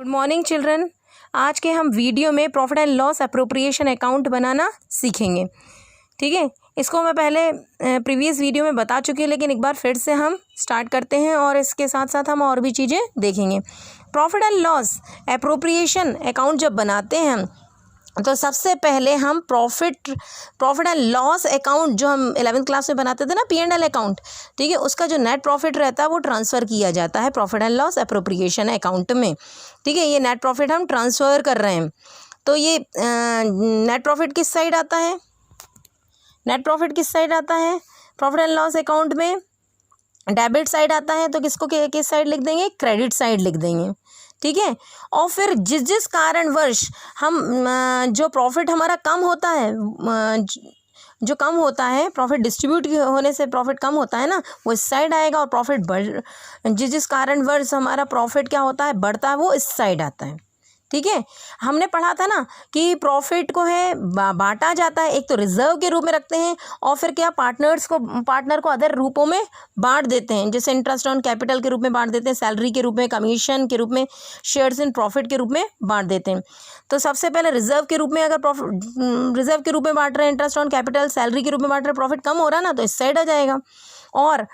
Good morning children. आज के हम वीडियो में profit and loss appropriation account बनाना सीखेंगे। ठीक है, इसको मैं पहले प्रीवियस वीडियो में बता चुकी हूँ, लेकिन एक बार फिर से हम स्टार्ट करते हैं और इसके साथ साथ हम और भी चीज़ें देखेंगे। Profit and loss appropriation account जब बनाते हैं हम, तो सबसे पहले हम प्रॉफिट एंड लॉस अकाउंट जो हम 11th क्लास में बनाते थे ना, P&L अकाउंट, ठीक है, उसका जो नेट प्रॉफिट रहता है वो ट्रांसफ़र किया जाता है profit and loss appropriation account में। ठीक है, ये नेट प्रॉफिट हम ट्रांसफ़र कर रहे हैं। तो ये नेट प्रॉफिट किस साइड आता है? नेट प्रॉफिट किस साइड आता है? प्रॉफिट एंड लॉस अकाउंट में डेबिट साइड आता है, तो किसको किस साइड लिख देंगे? क्रेडिट साइड लिख देंगे। ठीक है, और फिर जिस कारणवश हम जो प्रॉफिट हमारा कम होता है, जो कम होता है, प्रॉफिट डिस्ट्रीब्यूट होने से प्रॉफिट कम होता है ना, वो इस साइड आएगा, और प्रॉफिट बढ़ जिस कारणवश हमारा प्रॉफिट क्या होता है, बढ़ता है, वो इस साइड आता है। ठीक है, हमने पढ़ा था ना कि प्रॉफिट को है बांटा जाता है, एक तो रिजर्व के रूप में रखते हैं, और फिर क्या पार्टनर को अदर रूपों में बांट देते हैं, जैसे इंटरेस्ट ऑन कैपिटल के रूप में बांट देते हैं, सैलरी के रूप में, कमीशन के रूप में, शेयर्स इन प्रॉफिट के रूप में बांट देते हैं। तो सबसे पहले रिजर्व के रूप में, अगर रिजर्व के रूप में बांट रहे हैं, इंटरेस्ट ऑन कैपिटल सैलरी के रूप में बांट रहे हैं, प्रॉफिट कम हो रहा है ना, तो इस साइड आ जाएगा। और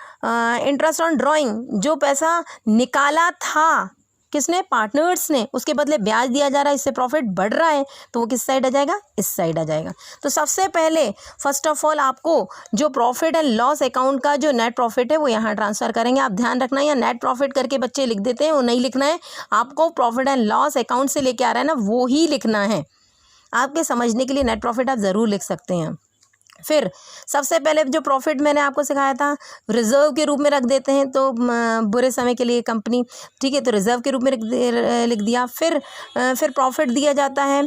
इंटरेस्ट ऑन ड्रॉइंग, जो पैसा निकाला था किसने? पार्टनर्स ने, उसके बदले ब्याज दिया जा रहा है, इससे प्रॉफिट बढ़ रहा है, तो वो किस साइड आ जाएगा? इस साइड आ जाएगा। तो सबसे पहले फर्स्ट ऑफ ऑल आपको जो प्रॉफिट एंड लॉस अकाउंट का जो नेट प्रॉफिट है वो यहाँ ट्रांसफ़र करेंगे। आप ध्यान रखना, या नेट प्रॉफिट करके बच्चे लिख देते हैं, वो नहीं लिखना है। आपको प्रॉफिट एंड लॉस अकाउंट से लेके आ रहा है ना, वो ही लिखना है। आपके समझने के लिए नेट प्रॉफिट आप ज़रूर लिख सकते हैं। फिर सबसे पहले जो प्रॉफिट मैंने आपको सिखाया था, रिजर्व के रूप में रख देते हैं, तो बुरे समय के लिए कंपनी, ठीक है, तो रिजर्व के रूप में लिख दिया। फिर प्रॉफिट दिया जाता है,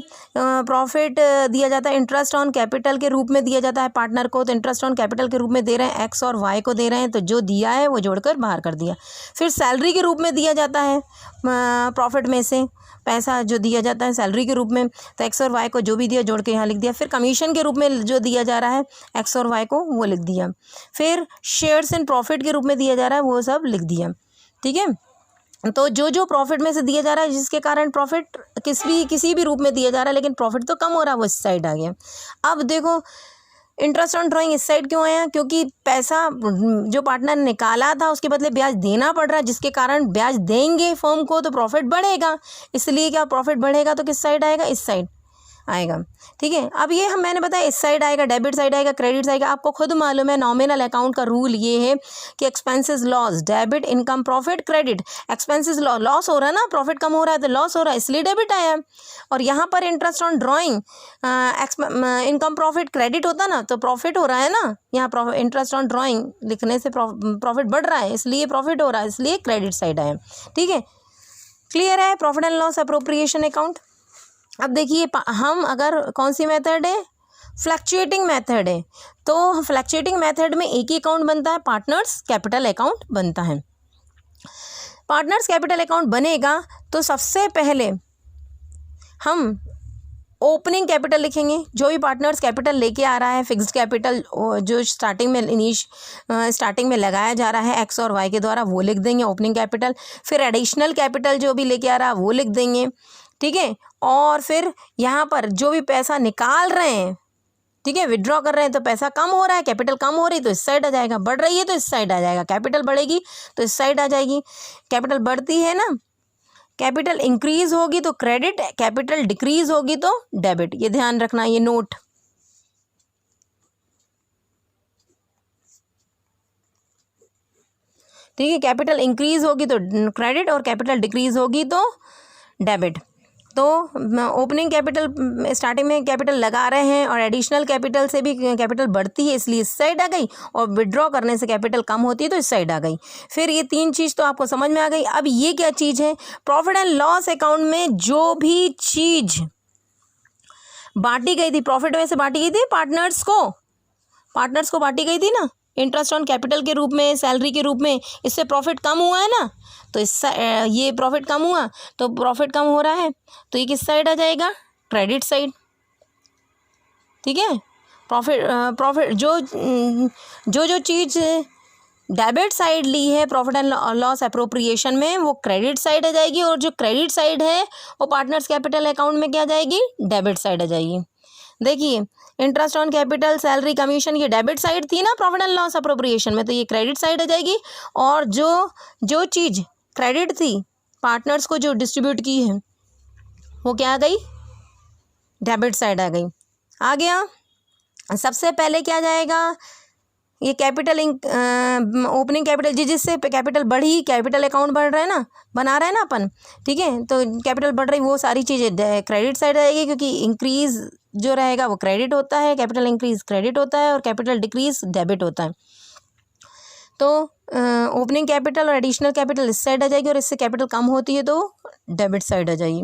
इंटरेस्ट ऑन कैपिटल के रूप में दिया जाता है पार्टनर को, तो इंटरेस्ट ऑन कैपिटल के रूप में दे रहे हैं, एक्स और वाई को दे रहे हैं, तो जो दिया है वो जोड़कर बाहर कर दिया। फिर सैलरी के रूप में दिया जाता है, प्रॉफिट में से पैसा जो दिया जाता है सैलरी के रूप में, तो एक्स और वाई को जो भी दिया जोड़ के यहाँ लिख दिया। फिर कमीशन के रूप में जो दिया जा रहा है एक्स और वाई को, वो लिख दिया। फिर शेयर्स इन प्रॉफिट के रूप में दिया जा रहा है, वो सब लिख दिया। ठीक है, तो जो प्रॉफिट में से दिया जा रहा है, जिसके कारण प्रॉफिट किसी भी रूप में दिया जा रहा है, लेकिन प्रॉफिट तो कम हो रहा है, वो इस साइड आ गया। अब देखो, इंटरेस्ट ऑन ड्राइंग इस साइड क्यों आया? क्योंकि पैसा जो पार्टनर ने निकाला था उसके बदले ब्याज देना पड़ रहा है, जिसके कारण ब्याज देंगे फर्म को, तो प्रॉफिट बढ़ेगा। इसलिए क्या प्रॉफिट बढ़ेगा तो किस साइड आएगा? इस साइड आएगा। ठीक है, अब ये मैंने बताया इस साइड आएगा, डेबिट साइड आएगा, क्रेडिट साइड आएगा। आपको खुद मालूम है नॉमिनल अकाउंट का रूल ये है कि expenses loss, debit, income profit, credit. Expenses loss हो रहा है ना, प्रॉफिट कम हो रहा है तो लॉस हो रहा है, इसलिए डेबिट आया। और यहाँ पर interest on drawing, income profit, credit होता ना, तो प्रॉफिट हो रहा है ना, यहाँ इंटरेस्ट ऑन ड्रॉइंग लिखने से प्रॉफिट बढ़ रहा है, इसलिए प्रॉफिट हो रहा है, इसलिए क्रेडिट साइड आया। ठीक है, क्लियर है profit and loss appropriation account. अब देखिए, हम अगर कौन सी मेथड है? फ्लक्चुएटिंग मेथड है, तो फ्लक्चुएटिंग मेथड में एक ही अकाउंट बनता है, पार्टनर्स कैपिटल अकाउंट बनता है। पार्टनर्स कैपिटल अकाउंट बनेगा तो सबसे पहले हम ओपनिंग कैपिटल लिखेंगे। जो भी पार्टनर्स कैपिटल लेके आ रहा है, फिक्स्ड कैपिटल जो स्टार्टिंग में लगाया जा रहा है एक्स और वाई के द्वारा, वो लिख देंगे ओपनिंग कैपिटल। फिर एडिशनल कैपिटल जो भी लेके आ रहा है वो लिख देंगे। ठीक है, और फिर यहाँ पर जो भी पैसा निकाल रहे हैं, ठीक है, विड्रॉ कर रहे हैं, तो पैसा कम हो रहा है, कैपिटल कम हो रही तो इस साइड आ जाएगा, बढ़ रही है तो इस साइड आ जाएगा, कैपिटल बढ़ेगी तो इस साइड आ जाएगी। कैपिटल बढ़ती है ना, कैपिटल इंक्रीज होगी तो क्रेडिट, कैपिटल डिक्रीज होगी तो डेबिट। ये ध्यान रखना, ये नोट। ठीक है, कैपिटल इंक्रीज होगी तो क्रेडिट और कैपिटल डिक्रीज होगी तो डेबिट। तो ओपनिंग कैपिटल, स्टार्टिंग में कैपिटल लगा रहे हैं और एडिशनल कैपिटल से भी कैपिटल बढ़ती है, इसलिए इस साइड आ गई, और विड्रॉ करने से कैपिटल कम होती है तो इस साइड आ गई। फिर ये तीन चीज़ तो आपको समझ में आ गई। अब ये क्या चीज़ है? प्रॉफिट एंड लॉस अकाउंट में जो भी चीज़ बांटी गई थी, प्रॉफिट में से बांटी गई थी, पार्टनर्स को बांटी गई थी ना, इंटरेस्ट ऑन कैपिटल के रूप में, सैलरी के रूप में, इससे प्रॉफिट कम हुआ है ना, तो ये प्रॉफिट कम हुआ, तो प्रॉफिट कम हो रहा है, तो ये किस साइड आ जाएगा? Credit side. ठीक है, प्रॉफिट जो चीज़ डेबिट साइड ली है प्रॉफिट एंड लॉस अप्रोप्रिएशन में, वो क्रेडिट साइड आ जाएगी, और जो क्रेडिट साइड है वो पार्टनर्स कैपिटल अकाउंट में क्या आ जाएगी, डेबिट साइड आ जाएगी। देखिए interest on capital, salary, commission, ये डेबिट साइड थी ना प्रॉफिट एंड लॉस अप्रोप्रिएशन में, तो ये क्रेडिट साइड आ जाएगी। और जो चीज़ क्रेडिट थी पार्टनर्स को जो डिस्ट्रीब्यूट की है वो क्या आ गई, डेबिट साइड आ गई। आ गया। सबसे पहले क्या जाएगा, ये कैपिटल ओपनिंग कैपिटल, जिससे कैपिटल बढ़ी, कैपिटल अकाउंट बढ़ रहा है ना, बना रहा है ना अपन, ठीक है, तो कैपिटल बढ़ रही, वो सारी चीज़ें क्रेडिट साइड आएगी, क्योंकि इंक्रीज जो रहेगा वो क्रेडिट होता है, कैपिटल इंक्रीज क्रेडिट होता है, और कैपिटल डिक्रीज डेबिट होता है। तो ओपनिंग कैपिटल और एडिशनल कैपिटल इस साइड आ जाएगी, और इससे कैपिटल कम होती है तो डेबिट साइड आ जाएगी।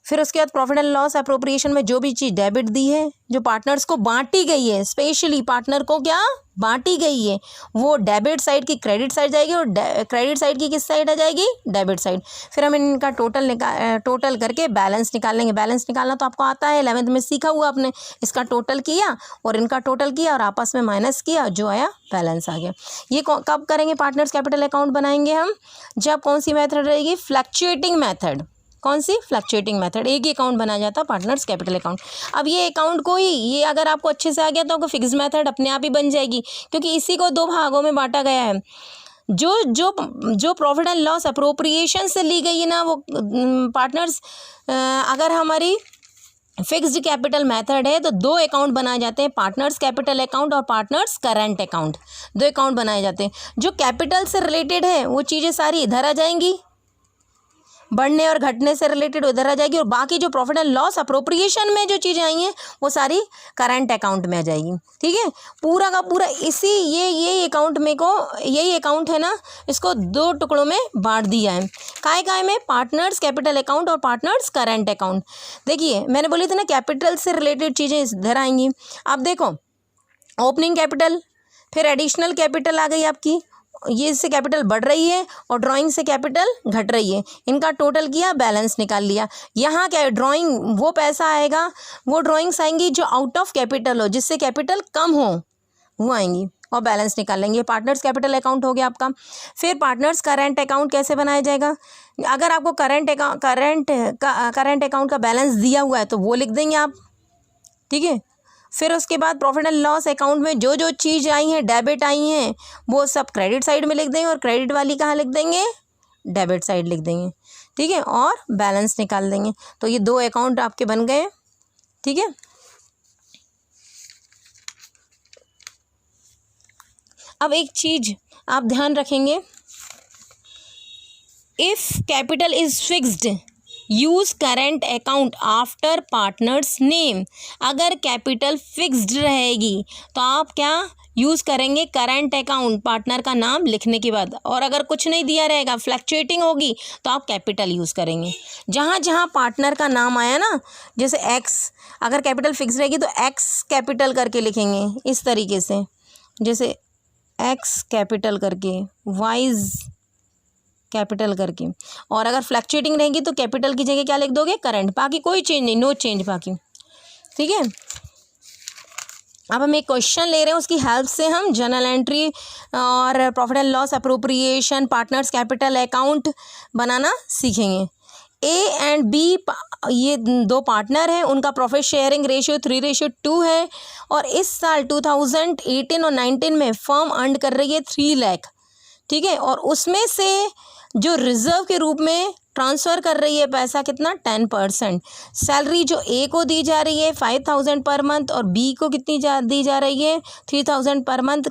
फिर उसके बाद प्रॉफिट एंड लॉस अप्रोप्रिएशन में जो भी चीज़ डेबिट दी है, जो पार्टनर्स को बांटी गई है, स्पेशली पार्टनर को क्या बांटी गई है, वो डेबिट साइड की क्रेडिट साइड जाएगी, और क्रेडिट साइड की किस साइड आ जाएगी, डेबिट साइड। फिर हम इनका टोटल करके बैलेंस निकाल लेंगे। बैलेंस निकालना तो आपको आता है, 11th में सीखा हुआ आपने। इसका टोटल किया और इनका टोटल किया और आपस में माइनस किया, जो आया बैलेंस आ गया। ये कब करेंगे, पार्टनर्स कैपिटल अकाउंट बनाएंगे हम, जब कौन सी मेथड रहेगी, फ्लक्चुएटिंग मेथड। कौन सी, फ्लक्चुएटिंग मेथड। एक ही अकाउंट बनाया जाता है, पार्टनर्स कैपिटल अकाउंट। अब ये अकाउंट को ही, ये अगर आपको अच्छे से आ गया तो आपको फिक्स मेथड अपने आप ही बन जाएगी, क्योंकि इसी को 2 भागों में बांटा गया है। जो प्रॉफिट एंड लॉस अप्रोप्रिएशन से ली गई है ना, वो पार्टनर्स, अगर हमारी फिक्स्ड कैपिटल मेथड है तो 2 अकाउंट बनाए जाते हैं, पार्टनर्स कैपिटल अकाउंट और पार्टनर्स करंट अकाउंट। 2 अकाउंट बनाए जाते हैं। जो कैपिटल से रिलेटेड है वो चीज़ें सारी इधर आ जाएंगी, बढ़ने और घटने से रिलेटेड उधर आ जाएगी, और बाकी जो प्रॉफिट एंड लॉस अप्रोप्रिएशन में जो चीज़ें आई हैं वो सारी करंट अकाउंट में आ जाएगी। ठीक है, पूरा का पूरा इसी ये अकाउंट में को, यही अकाउंट है ना, इसको 2 टुकड़ों में बांट दिया है। काय में, पार्टनर्स कैपिटल अकाउंट और पार्टनर्स करंट अकाउंट। देखिए मैंने बोली थी ना कैपिटल से रिलेटेड चीज़ें इधर आएंगी। अब देखो ओपनिंग कैपिटल, फिर एडिशनल कैपिटल आ गई आपकी, ये इससे कैपिटल बढ़ रही है और ड्राइंग से कैपिटल घट रही है, इनका टोटल किया, बैलेंस निकाल लिया। यहाँ क्या ड्राइंग, वो पैसा आएगा, वो ड्राइंग्स आएंगी जो आउट ऑफ कैपिटल हो, जिससे कैपिटल कम हो, वो आएंगी और बैलेंस निकाल लेंगे। पार्टनर्स कैपिटल अकाउंट हो गया आपका। फिर पार्टनर्स करंट अकाउंट कैसे बनाया जाएगा, अगर आपको करंट अकाउंट का बैलेंस दिया हुआ है तो वो लिख देंगे आप, ठीक है। फिर उसके बाद प्रॉफिट एंड लॉस अकाउंट में जो चीज़ आई हैं, डेबिट आई हैं, वो सब क्रेडिट साइड में लिख देंगे, और क्रेडिट वाली कहाँ लिख देंगे, डेबिट साइड लिख देंगे, ठीक है, और बैलेंस निकाल देंगे। तो ये 2 अकाउंट आपके बन गए, ठीक है। अब एक चीज़ आप ध्यान रखेंगे, if capital is fixed use current account after partners name. अगर कैपिटल फिक्स्ड रहेगी तो आप क्या यूज़ करेंगे, करंट अकाउंट पार्टनर का नाम लिखने के बाद। और अगर कुछ नहीं दिया रहेगा, फ्लक्चुएटिंग होगी, तो आप कैपिटल यूज़ करेंगे। जहाँ जहाँ पार्टनर का नाम आया ना, जैसे एक्स, अगर कैपिटल फिक्स रहेगी तो एक्स कैपिटल करके लिखेंगे इस तरीके से, जैसे एक्स कैपिटल करके, वाइज कैपिटल करके। और अगर फ्लक्चुएटिंग रहेगी तो कैपिटल की जगह क्या लिख दोगे, करंट। बाकी कोई चेंज नहीं, नो चेंज बाकी, ठीक है। अब हम एक क्वेश्चन ले रहे हैं, उसकी हेल्प से हम जर्नल एंट्री और profit and loss appropriation, partners capital account बनाना सीखेंगे। ए एंड बी ये 2 पार्टनर हैं, उनका प्रॉफिट शेयरिंग रेशियो 3:2 है, और इस साल 2018 और 19 में फर्म अर्न कर रही है 3 लाख, ठीक है। और उसमें से जो रिजर्व के रूप में ट्रांसफ़र कर रही है पैसा कितना, 10%। सैलरी जो ए को दी जा रही है 5,000 पर मंथ, और बी को कितनी दी जा रही है 3,000 पर मंथ।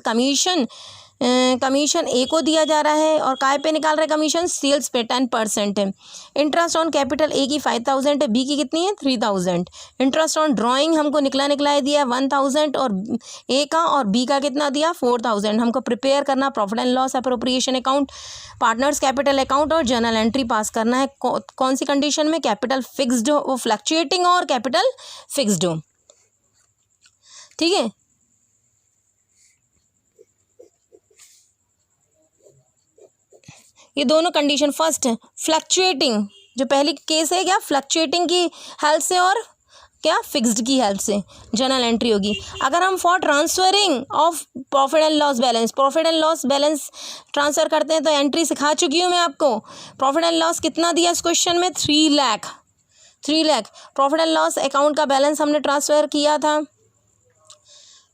कमीशन ए को दिया जा रहा है, और काय पे निकाल रहे कमीशन, सेल्स पे 10% है। इंटरेस्ट ऑन कैपिटल ए की 5,000 है, बी की कितनी है 3,000। इंटरेस्ट ऑन ड्राइंग हमको निकला दिया 1,000 और ए का, और बी का कितना दिया 4,000। हमको प्रिपेयर करना profit and loss appropriation account, partners capital account और जर्नल एंट्री पास करना है। कौन सी कंडीशन में, कैपिटल फिक्स्ड हो, वो फ्लक्चुएटिंग और कैपिटल फिक्स्ड हो, ठीक है। ये दोनों कंडीशन, फर्स्ट फ्लक्चुएटिंग, जो पहली केस है क्या, फ्लक्चुएटिंग की हेल्प से और क्या, फिक्स्ड की हेल्प से जर्नल एंट्री होगी। अगर हम for transferring of profit and loss balance, profit and loss balance transfer करते हैं तो एंट्री सिखा चुकी हूँ मैं आपको। प्रॉफिट एंड लॉस कितना दिया इस क्वेश्चन में, 3 lakh. Profit and loss account का बैलेंस हमने ट्रांसफ़र किया था।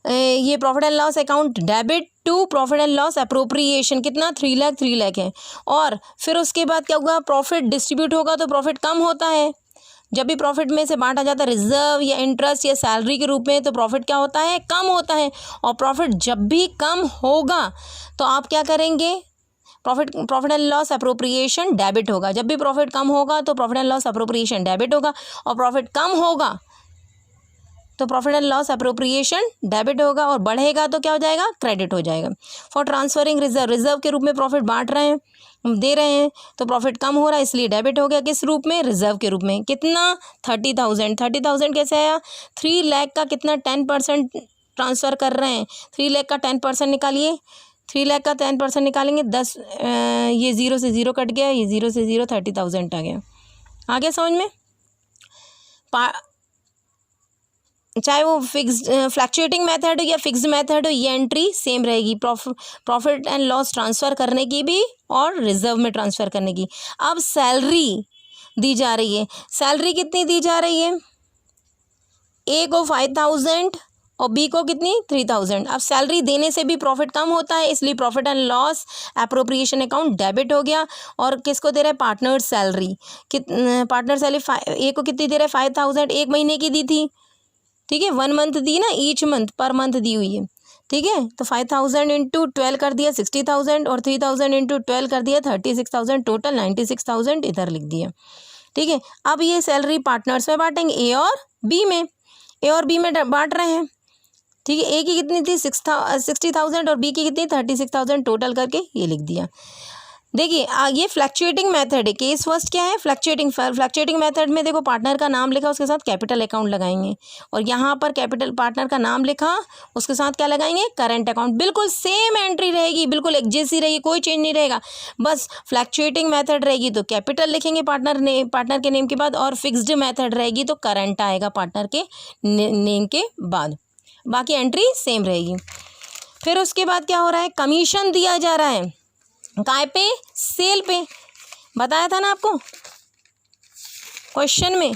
ये profit and loss account debit to profit and loss appropriation, कितना, 3 लाख है। और फिर उसके बाद क्या हुआ, प्रॉफिट डिस्ट्रीब्यूट होगा तो प्रॉफिट कम होता है। जब भी प्रॉफिट में से बांटा जाता है रिजर्व या इंटरेस्ट या सैलरी के रूप में, तो प्रॉफिट क्या होता है, कम होता है। और प्रॉफिट जब भी कम होगा तो आप क्या करेंगे, profit and loss appropriation debit होगा। जब भी प्रॉफिट कम होगा तो profit and loss appropriation debit होगा, और प्रॉफिट कम होगा तो profit and loss appropriation debit होगा, और बढ़ेगा तो क्या हो जाएगा, क्रेडिट हो जाएगा। फॉर ट्रांसफरिंग रिजर्व, रिजर्व के रूप में प्रॉफिट बांट रहे हैं, दे रहे हैं, तो प्रॉफिट कम हो रहा है इसलिए डेबिट हो गया। किस रूप में, रिजर्व के रूप में। कितना, 30,000। 30,000 कैसे आया, 3 लाख का कितना 10% ट्रांसफ़र कर रहे हैं। 3 लाख का 10% निकालिए, 3 लाख का 10% निकालेंगे 10, ये 0 से 0 कट गया, ये 0 से 0, 30,000 आ गया समझ में। चाहे वो फिक्स्ड फ्लैक्चुएटिंग मेथड हो या फिक्स्ड मेथड हो, ये एंट्री सेम रहेगी, प्रॉफिट एंड लॉस ट्रांसफ़र करने की भी और रिजर्व में ट्रांसफ़र करने की। अब सैलरी दी जा रही है, सैलरी कितनी दी जा रही है, ए को 5,000 और बी को कितनी, 3,000। अब सैलरी देने से भी प्रॉफिट कम होता है, इसलिए profit and loss appropriation account debit हो गया। और किसको दे रहा है, पार्टनर सैलरी। पार्टनर सैलरी ए को कितनी दे रहा है, 5,000, 1 महीने की दी थी, ठीक है, 1 मंथ दी ना, ईच मंथ, पर मंथ दी हुई है, ठीक है। तो 5,000 इंटू 12 कर दिया 60,000, और 3,000 इंटू 12 कर दिया 36,000, टोटल 96,000 इधर लिख दिया, ठीक है। अब ये सैलरी पार्टनर्स में बांटेंगे, ए और बी में, ए और बी में बांट रहे हैं, ठीक है। ए की कितनी थी 60,000 और बी की कितनी 36,000, टोटल करके ये लिख दिया। देखिए ये फ्लैक्चुएटिंग मेथड है। केस फर्स्ट क्या है, फ्लैक्चुएटिंग मेथड में देखो पार्टनर का नाम लिखा, उसके साथ कैपिटल अकाउंट लगाएंगे, और यहाँ पर कैपिटल पार्टनर का नाम लिखा, उसके साथ क्या लगाएंगे, करंट अकाउंट। बिल्कुल सेम एंट्री रहेगी, बिल्कुल एक जैसी रहेगी, कोई चेंज नहीं रहेगा। बस फ्लैक्चुएटिंग मेथड रहेगी तो कैपिटल लिखेंगे पार्टनर के नेम के बाद, और फिक्स्ड मेथड रहेगी तो करंट आएगा पार्टनर के नेम के बाद, बाकी एंट्री सेम रहेगी। फिर उसके बाद क्या हो रहा है, कमीशन दिया जा रहा है, काय पे, सेल पे, बताया था ना आपको क्वेश्चन में।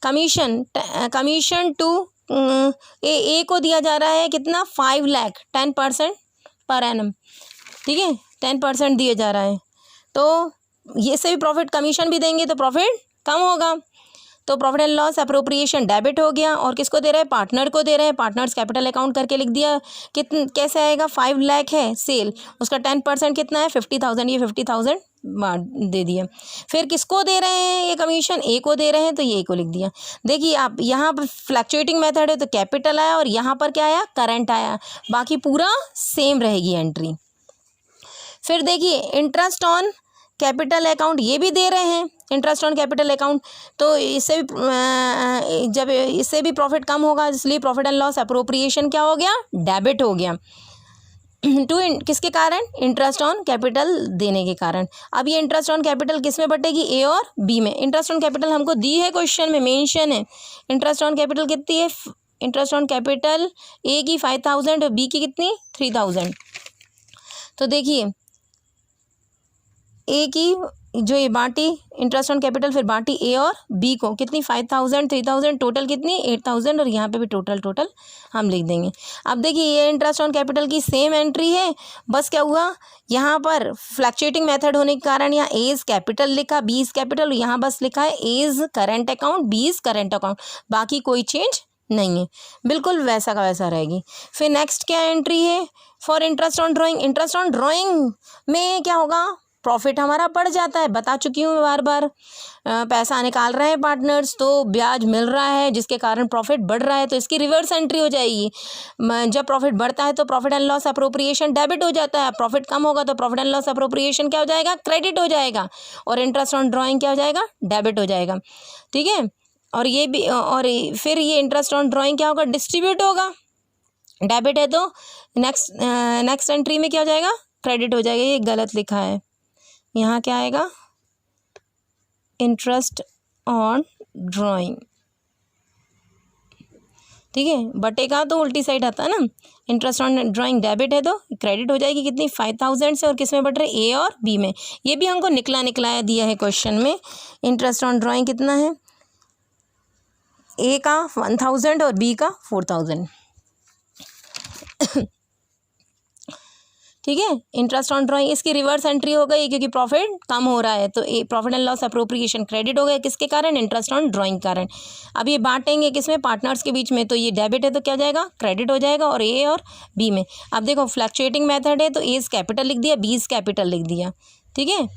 कमीशन टू ए को दिया जा रहा है कितना, 5 लाख, 10% पर एनम, ठीक है, 10% दिया जा रहा है। तो ये से भी प्रॉफिट कमीशन भी देंगे तो प्रॉफिट कम होगा, तो profit and loss appropriation debit हो गया। और किसको दे रहे हैं, पार्टनर को दे रहे हैं, पार्टनर्स कैपिटल अकाउंट करके लिख दिया। कैसे आएगा, 5 लाख है सेल, उसका 10% कितना है, 50,000, ये 50,000 दे दिया। फिर किसको दे रहे हैं ये कमीशन, ए को दे रहे हैं, तो ये ए को लिख दिया। देखिए आप यहाँ पर फ्लैक्चुएटिंग मेथड है तो कैपिटल आया, और यहाँ पर क्या आया, करंट आया, बाकी पूरा सेम रहेगी एंट्री। फिर देखिए इंटरेस्ट ऑन कैपिटल अकाउंट, ये भी दे रहे हैं इंटरेस्ट ऑन कैपिटल अकाउंट, तो इससे भी जब इससे भी प्रॉफिट कम होगा, इसलिए प्रॉफिट एंड लॉस अप्रोप्रिएशन क्या हो गया, डेबिट हो गया। किसके कारण, इंटरेस्ट ऑन कैपिटल देने के कारण। अब ये इंटरेस्ट ऑन कैपिटल किस में बटेगी, ए और बी में। इंटरेस्ट ऑन कैपिटल हमको दी है, क्वेश्चन में मेंशन है। इंटरेस्ट ऑन कैपिटल कितनी है, इंटरेस्ट ऑन कैपिटल ए की 5,000 और बी की कितनी 3,000। तो देखिए ए की जो ये बांटी इंटरेस्ट ऑन कैपिटल, फिर बांटी ए और बी को कितनी 5,000 3,000, टोटल कितनी 8,000, और यहाँ पे भी टोटल हम लिख देंगे। अब देखिए ये इंटरेस्ट ऑन कैपिटल की सेम एंट्री है, बस क्या हुआ यहाँ पर फ्लैक्चुएटिंग मेथड होने के कारण यहाँ ए इज कैपिटल लिखा, बी इज कैपिटल, यहाँ बस लिखा है A is current account, B is current account, बाकी कोई चेंज नहीं है, बिल्कुल वैसा का वैसा रहेगी। फिर नेक्स्ट क्या एंट्री है, for interest on drawing. Interest on drawing में क्या होगा, प्रॉफिट हमारा बढ़ जाता है, बता चुकी हूँ मैं बार बार। पैसा निकाल रहे हैं पार्टनर्स तो ब्याज मिल रहा है, जिसके कारण प्रॉफिट बढ़ रहा है, तो इसकी रिवर्स एंट्री हो जाएगी। जब प्रॉफिट बढ़ता है तो profit and loss appropriation debit हो जाता है, प्रॉफिट कम होगा तो प्रॉफिट एंड लॉस अप्रोप्रिएशन क्या हो जाएगा, क्रेडिट हो जाएगा, और इंटरेस्ट ऑन ड्राइंग क्या हो जाएगा, डेबिट हो जाएगा, ठीक है। और ये भी, और फिर ये इंटरेस्ट ऑन ड्राइंग क्या होगा, डिस्ट्रीब्यूट होगा, डेबिट है तो नेक्स्ट एंट्री में क्या हो जाएगा, क्रेडिट हो जाएगा। ये गलत लिखा है, यहाँ क्या आएगा, इंटरेस्ट ऑन ड्राइंग, ठीक है, बटे का तो उल्टी साइड आता है ना, इंटरेस्ट ऑन ड्राइंग डेबिट है तो क्रेडिट हो जाएगी कितनी 5000 से, और किस में बट रहे ए और बी में। ये भी हमको निकलाया दिया है क्वेश्चन में। इंटरेस्ट ऑन ड्राइंग कितना है, ए का 1000 और बी का 4000। ठीक है, इंटरेस्ट ऑन ड्राइंग इसकी रिवर्स एंट्री हो गई क्योंकि प्रॉफिट कम हो रहा है, तो A profit and loss appropriation credit हो गया किसके कारण, इंटरेस्ट ऑन ड्राइंग कारण। अब ये बांटेंगे किसमें, पार्टनर्स के बीच में, तो ये डेबिट है तो क्या जाएगा, क्रेडिट हो जाएगा, और ए और बी में। अब देखो फ्लक्चुएटिंग मेथड है तो एज कैपिटल लिख दिया, बीज कैपिटल लिख दिया। ठीक है,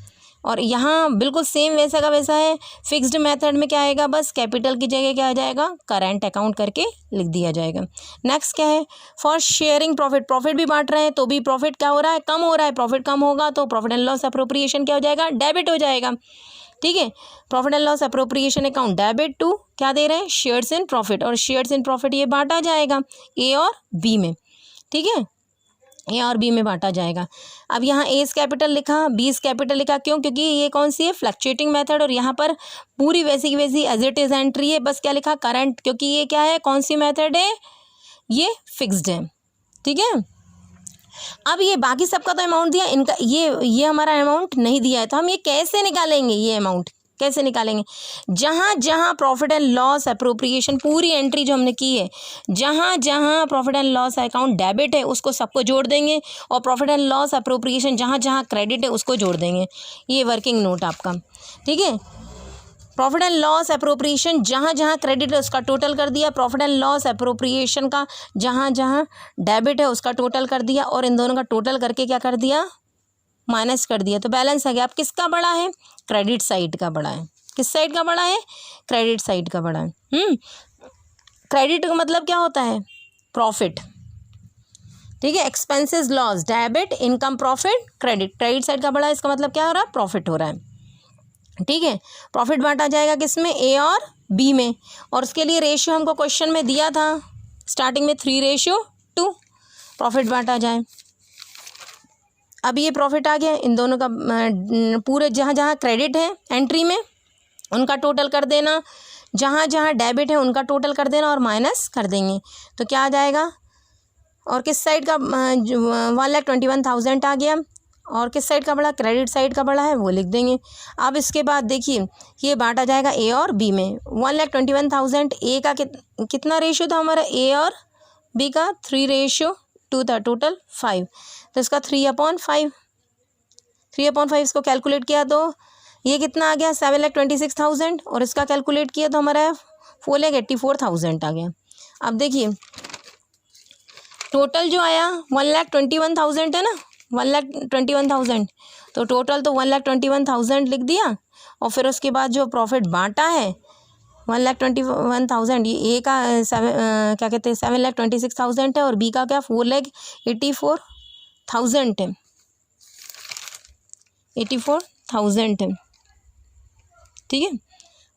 और यहाँ बिल्कुल सेम वैसा का वैसा है। फिक्स्ड मेथड में क्या आएगा, बस कैपिटल की जगह क्या आ जाएगा, करंट अकाउंट करके लिख दिया जाएगा। नेक्स्ट क्या है, फॉर शेयरिंग प्रॉफिट, प्रॉफिट भी बांट रहे हैं तो भी प्रॉफिट क्या हो रहा है, कम हो रहा है। प्रॉफिट कम होगा तो प्रॉफिट एंड लॉस अप्रोप्रिएशन क्या हो जाएगा, डेबिट हो जाएगा। ठीक है, profit and loss appropriation account debit to क्या दे रहे हैं, शेयर्स इन प्रॉफिट, और शेयर्स इन प्रॉफिट ये बांटा जाएगा ए और बी में। ठीक है, ए और बी में बांटा जाएगा। अब यहाँ एज कैपिटल लिखा, बीज कैपिटल लिखा, क्यों, क्योंकि ये कौन सी है, फ्लक्चुएटिंग मेथड, और यहाँ पर पूरी वैसी की वैसी एज इट इज एंट्री है, बस क्या लिखा, करंट, क्योंकि ये क्या है, कौन सी मेथड है, ये फिक्स्ड है। ठीक है, अब ये बाकी सबका तो अमाउंट दिया, इनका ये हमारा अमाउंट नहीं दिया है, तो हम ये कैसे निकालेंगे, ये अमाउंट कैसे निकालेंगे, जहाँ जहाँ प्रॉफिट एंड लॉस अप्रोप्रिएशन पूरी एंट्री जो हमने की है, जहाँ जहाँ profit and loss account debit है उसको सबको जोड़ देंगे, और प्रॉफिट एंड लॉस अप्रोप्रिएशन जहाँ जहाँ क्रेडिट है उसको जोड़ देंगे। ये वर्किंग नोट आपका। ठीक है, प्रॉफिट एंड लॉस अप्रोप्रिएशन जहाँ जहाँ क्रेडिट है उसका टोटल कर दिया, प्रॉफिट एंड लॉस अप्रोप्रिएशन का जहाँ जहाँ डेबिट है उसका टोटल कर दिया, और इन दोनों का टोटल करके क्या कर दिया, माइनस कर दिया, तो बैलेंस आ गया। अब किसका बड़ा है, क्रेडिट साइड का बड़ा है। किस साइड का बड़ा है, क्रेडिट साइड का बड़ा है। क्रेडिट का मतलब क्या होता है, प्रॉफिट। ठीक है, expenses loss debit, income profit credit, credit side का बड़ा है, इसका मतलब क्या हो रहा है, प्रॉफिट हो रहा है। ठीक है, प्रॉफिट बांटा जाएगा किसमें, ए और बी में, और उसके लिए रेशियो हमको क्वेश्चन में दिया था स्टार्टिंग में 3:2 प्रॉफिट बांटा जाए। अब ये प्रॉफिट आ गया, इन दोनों का पूरे जहाँ जहाँ क्रेडिट है एंट्री में उनका टोटल कर देना, जहाँ जहाँ डेबिट है उनका टोटल कर देना और माइनस कर देंगे, तो क्या आ जाएगा, और किस साइड का 1,21,000 आ गया, और किस साइड का बड़ा, क्रेडिट साइड का बड़ा है, वो लिख देंगे। अब इसके बाद देखिए ये बांटा जाएगा ए और बी में। 1,21,000 ए का कितना रेशियो था हमारा, ए और बी का 3:2 था, टोटल 5, तो इसका 3/5 इसको कैलकुलेट किया तो ये कितना आ गया, 7,26,000, और इसका कैलकुलेट किया तो हमारा 4,84,000 आ गया। अब देखिए टोटल जो आया 1,21,000 है ना, 1,21,000, तो टोटल तो 1,21,000 लिख दिया, और फिर उसके बाद जो प्रॉफिट बांटा है 1,21,000, ये ए का क्या कहते हैं 7,26,000 है, और बी का क्या 4,84,000 है, 84,000 है। ठीक है,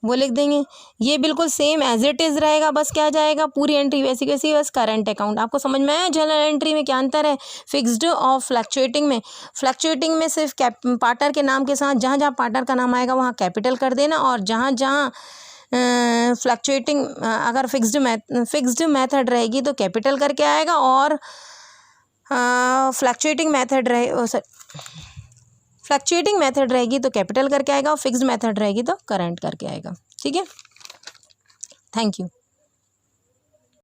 वो लिख देंगे। ये बिल्कुल सेम एज इट इज़ रहेगा, बस क्या जाएगा, पूरी एंट्री वैसी कैसी, बस करंट अकाउंट। आपको समझ में आया जनरल एंट्री में क्या अंतर है, फिक्स्ड और फ्लक्चुएटिंग में। फ्लक्चुएटिंग में सिर्फ पार्टनर के नाम के साथ जहाँ जहाँ पार्टनर का नाम आएगा वहाँ कैपिटल कर देना, और जहाँ जहाँ फ्लक्चुएटिंग अगर फिक्स्ड मेथड रहेगी तो कैपिटल करके आएगा, और फ्लक्चुएटिंग मेथड रहेगी तो कैपिटल करके आएगा, और फिक्स्ड मेथड रहेगी तो करंट करके आएगा। ठीक है, थैंक यू।